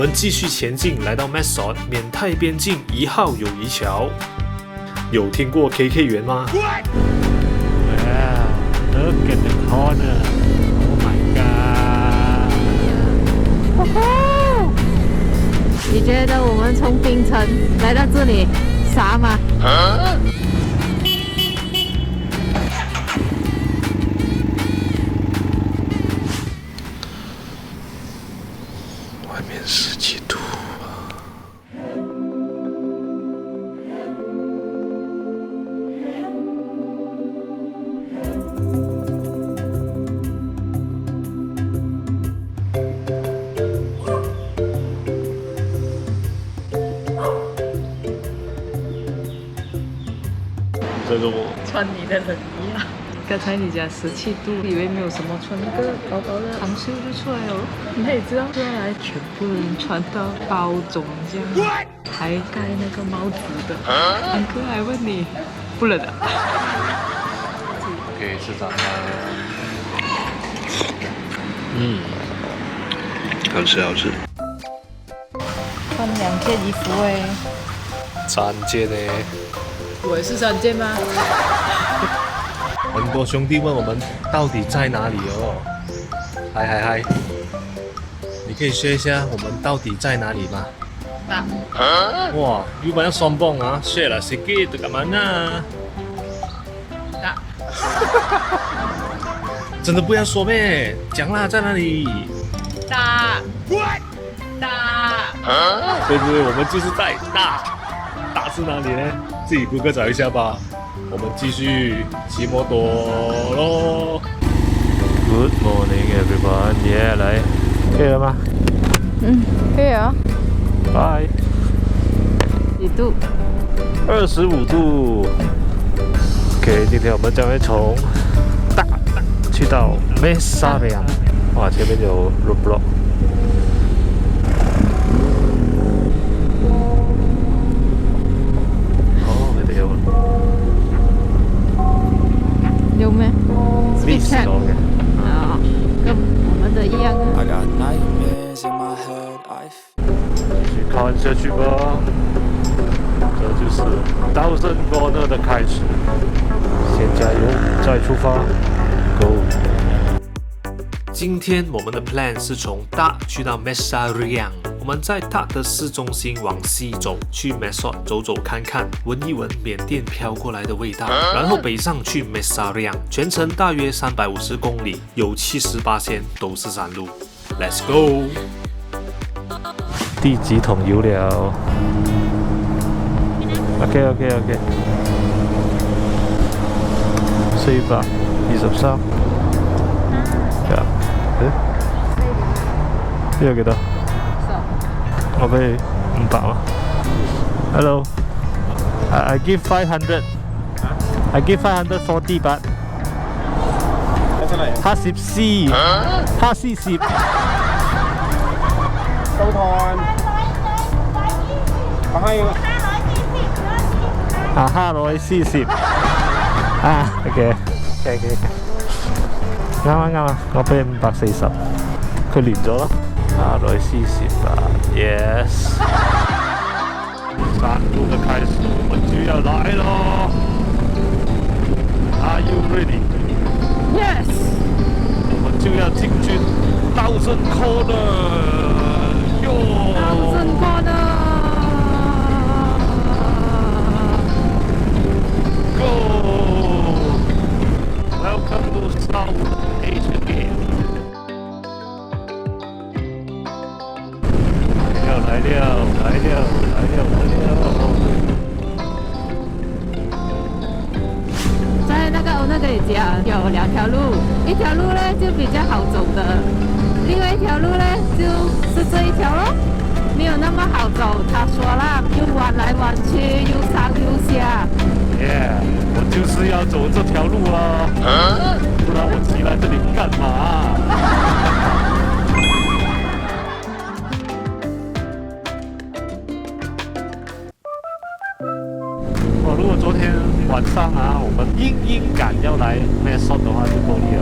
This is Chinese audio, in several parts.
们继续前进，来到 Mesot 缅泰边境1号友谊桥。有听过 KK 园吗？ Wow, look at the corner. Oh my god. 你觉得我们从槟城来到这里傻吗？外面10几度啊！这个我穿你的冷衣啊！刚才你讲17度，以为没有什么，穿那个薄薄的长袖就出来了。你也知道，出来全部人穿到包种这样，还盖那个帽子的。很可爱，问你不冷啊？可以吃早餐。好吃好吃。穿2件衣服哎。3件呢？我也是3件吗？很多兄弟问我们到底在哪里哦。嗨，你可以学一下我们到底在哪里吗？哇，又banyak sombong啊 ，share 啦 sikit dekat mana？ 真的不要说咩，讲啦，在哪里？大。对，我们就是在大是哪里呢？自己 Google 找一下吧。我们继续骑摩托咯。Good morning, everyone. Yeah， 来，可以了吗？可以啊。Bye。几度25度。OK， 今天我们将会从大去到 Mesariang。哇，前面有 roadblock。有咩 Speed chat 啊，跟我们的一样啊。继续看下去吧，这就是 Thousand Corner 的开始。先加油，再出发 ，Go！ 今天我们的 plan 是从大去到 Mesariang。我们在大的市中心往西走，去 Mesot 走走看看，闻一闻缅甸飘过来的味道，然后北上去 Mesariang， 全程大约350公里，有78%都是山路。Let's go！ 第几桶油了 ？OK， 423。呢個幾多？我俾你500咯。Hello， I give 500。I give 540 baht。54 50收ทอนเขาให้540OK， 啱啊，我俾你540，佢連咗咯。540吧 ，Yes。山路的开始，我们就要来咯。Are you ready? Yes。我们就要进军Thousand Corner。Thousand Corner。Go。Welcome to South Asia Game。来了！在那个欧那里讲有2条路，一条路呢就比较好走的，另外一条路呢就是这一条咯，没有那么好走。他说啦，又弯来弯去，又上又下。我就是要走这条路啊，不然我骑来这里干嘛？如果昨天晚上啊，我们硬赶要来 Mesot 的话，就够力了。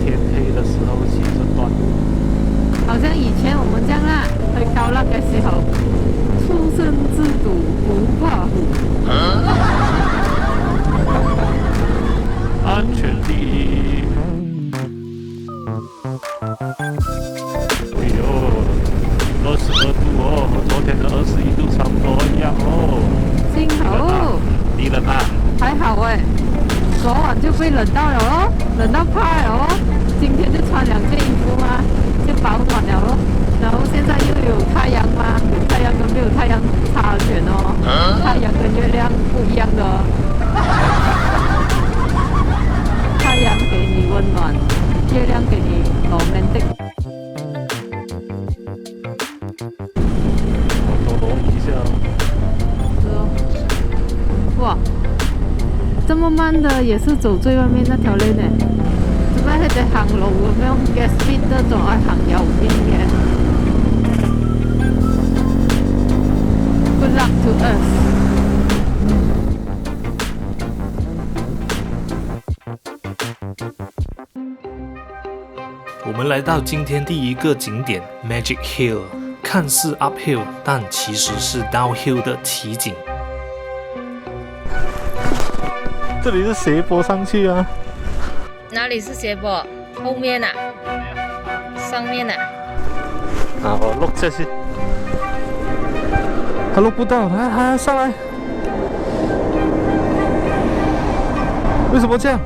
天黑的时候骑这段路，好像以前我们这样啦，去高勒嘅時候，初生之犢不怕虎。安全第一。哎呦，22度哦，和昨天的21度差不多一样哦。幸好，你冷啊？还好哎，昨晚就被冷到了哦，冷到怕了哦。今天就穿2件衣服嘛，就保暖了哦。然后现在又有太阳嘛，有太阳跟没有太阳差远哦。太阳跟月亮不一样的哦。太阳给你温暖，月亮给你romantic。多挪一下。是哦。哇，这麼慢的也是走最外面那條 lane 呢？做咩佢哋行路咁樣嘅 speed 都仲係行右邊嘅 ？Good luck to us。我们来到今天第一个景点 Magic Hill， 看似 uphill， 但其实是 downhill 的奇景。这里是斜坡上去啊。哪里是斜坡？后面啊？上面啊？啊，我落下去。他落不到，他上来。为什么这样？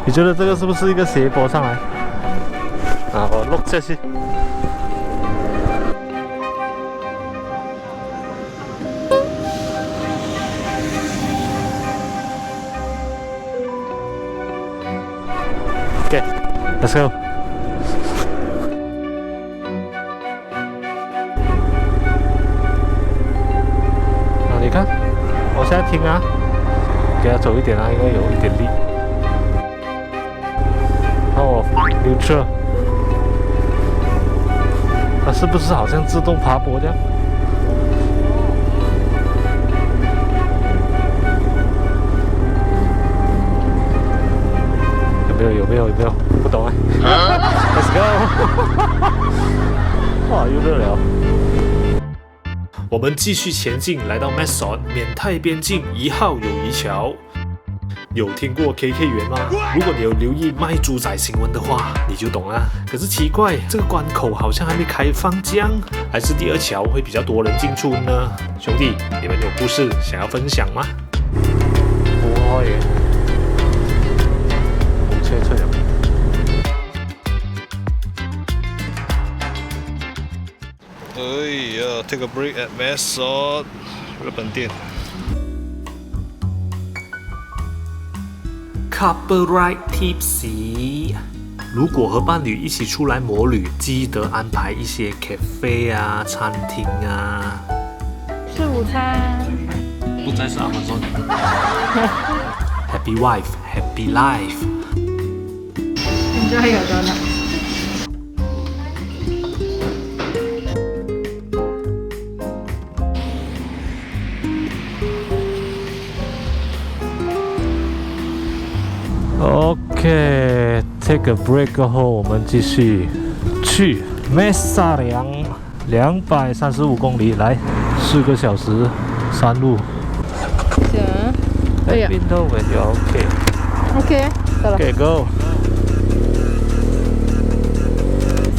你觉得这个是不是一个斜坡上来？啊，我落下去。Okay, let's go. 啊，你看，我现在听啊，给他走一点啊，应该有一点力。哦，neutral， 它是不是好像自动爬坡这样？有没有？不懂哎。Let's go 。哇，又热了。我们继续前进，来到 Mesot 缅泰边境1号友谊桥。有听过 KK 园吗？如果你有留意卖猪仔新闻的话，你就懂了。可是奇怪，这个关口好像还没开放这样，还是第2桥会比较多人进出呢？兄弟，你们有故事想要分享吗？不会。出了。哎呀 ，take a break at Mesot 日本店。Couple ride tipsy。如果和伴侣一起出来摩旅，记得安排一些 cafe 啊、餐厅啊。吃午餐。不再是Amazon。Happy wife, happy life。Enjoy your donut。OK，take a break 过后，我们继续去 Mesa 235公里，来4个小时山路。行。哎呀。边头位就 OK。OK， 走了。Okay, go。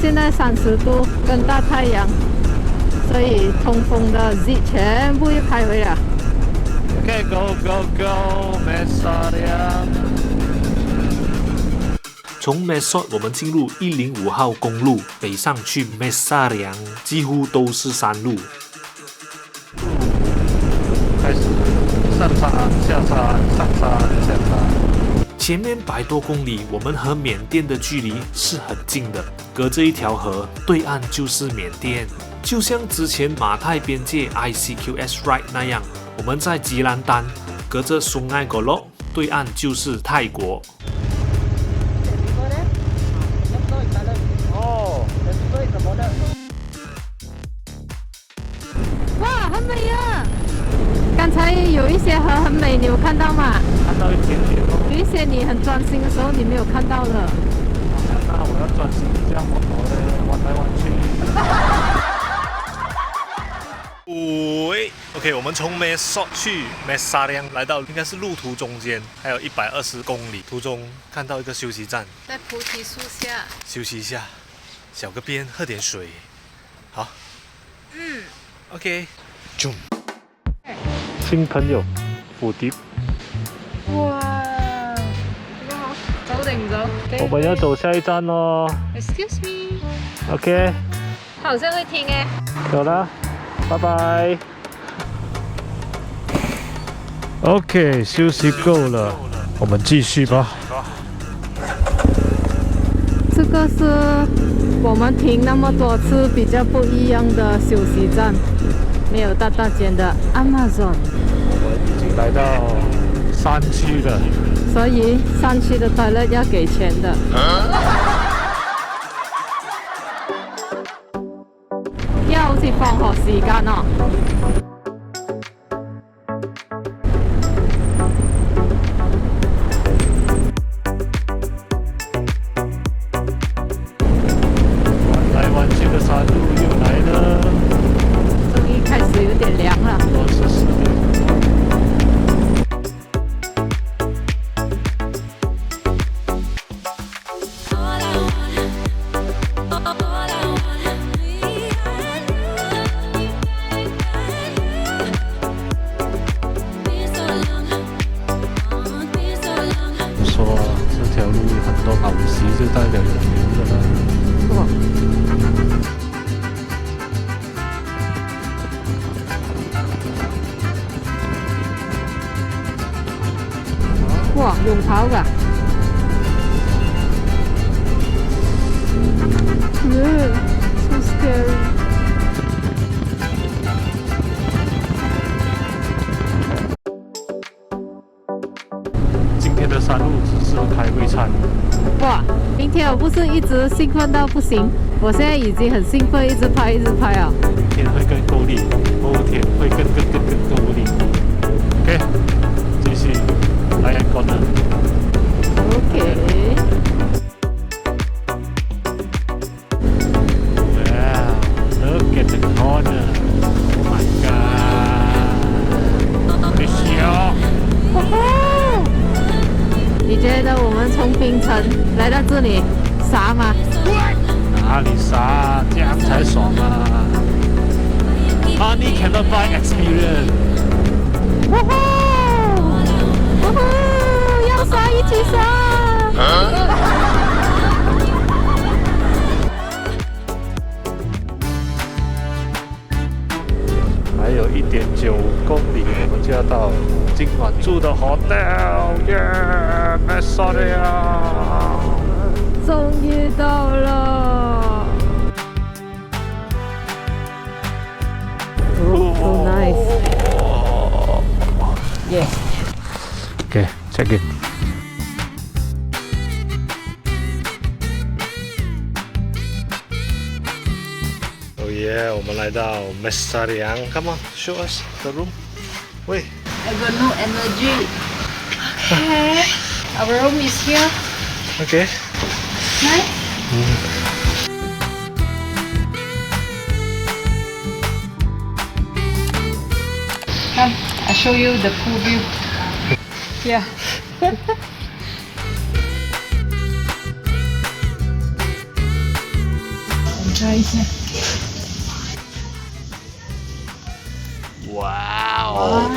现在30度跟大太阳，所以通风的 Z 全部又开回了。Okay, go go go Mesa 从 Mesot 我们进入105号公路，北上去 Mesa 几乎都是山路。开始上山下山，上山下山。前面100多公里，我们和缅甸的距离是很近的，隔着一条河，对岸就是缅甸。就像之前马泰边界 ICQS Ride 那样，我们在吉兰丹，隔着松埃果洛，对岸就是泰国。哇，很美啊！刚才有一些河很美，你有看到吗？看到一点点哦。有一些你很专心的时候，你没有看到的。那我要专心这样玩来玩去。喂 ，OK， 我们从 Mesot 去 Mesariang 来到应该是路途中间，还有120公里，途中看到一个休息站，在菩提树下。休息一下，小个便，喝点水。好，OK， 中。新朋友，蝴蝶。哇，这个好，走定走。我们要走下一站咯。 Excuse me。 OK， 他好像会听诶。走了，拜拜。OK， 休息够了，我们继续吧。这个是我们停那么多次比较不一样的休息站，没有大间的 Amazon， 我们已经来到山区了。所以山区的 toilet 要给钱的。而家好似放學時間啊！玩来玩去的山路又来了，终於開始有點涼了。都是10點。说这条路很多牛屎就代表有牛的啦。哇，用跑㗎！so scary。今天的山路只是开胃菜。哇，明天我不是一直兴奋到不行，我现在已经很兴奋，一直拍啊。明天会更够力，后天会更够力。OK， 继续来一个呢。OK。Wow, look at the corner. Oh my god. 必须哦。你觉得我们从槟城来到这里傻吗？哪里傻？这样才爽啊 ！Money cannot buy experience。要傻一起傻！还有1.9公里，我们就要到今晚住的 hotel， 耶 ，Mesariang。终于到了。So nice. Yeah. OK, check in。Oh yeah， 我们来到 Mesariang。Come on, show us the room。喂。I got no energy. Okay. Our room is here. OK。 Nice. Come, I show you the pool view. Yeah. 看一下。哇哦！